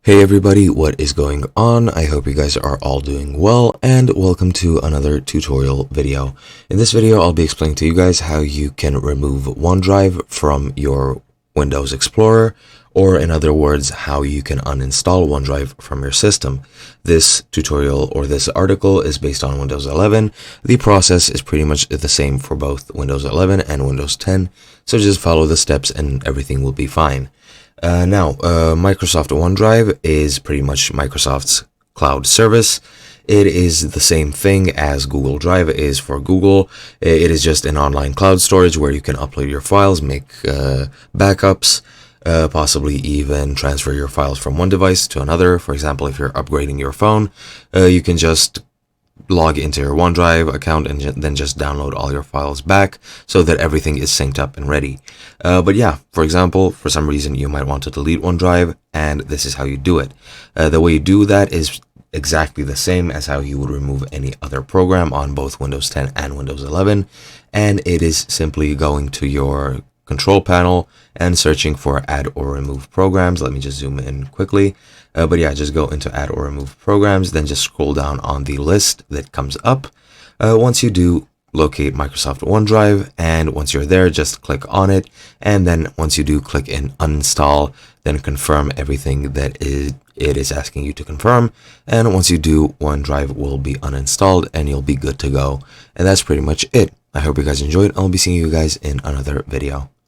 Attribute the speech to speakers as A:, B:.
A: Hey everybody, what is going on? I hope you guys are all doing well, and welcome to another tutorial video. In this video, I'll be explaining to you guys how you can remove OneDrive from your Windows Explorer, or in other words, how you can uninstall OneDrive from your system. This tutorial or this article is based on Windows 11. The process is pretty much the same for both Windows 11 and Windows 10, so just follow the steps and everything will be fine. Microsoft OneDrive is pretty much Microsoft's cloud service. It is the same thing as Google Drive is for Google. It is just an online cloud storage where you can upload your files, make backups, possibly even transfer your files from one device to another. For example, if you're upgrading your phone, you can just log into your OneDrive account and then just download all your files back so that everything is synced up and ready. But yeah, for example, for some reason you might want to delete OneDrive, and this is how you do it. The way you do that is exactly the same as how you would remove any other program on both Windows 10 and Windows 11, and it is simply going to your control panel and searching for add or remove programs. Let me just zoom in quickly. But yeah, just go into add or remove programs, then just scroll down on the list that comes up. Once you do, locate Microsoft OneDrive, and once you're there, just click on it, and then once you do, click in uninstall, then confirm everything that it is asking you to confirm, and once you do, OneDrive will be uninstalled and you'll be good to go. And that's pretty much it. I hope you guys enjoyed. I'll be seeing you guys in another video.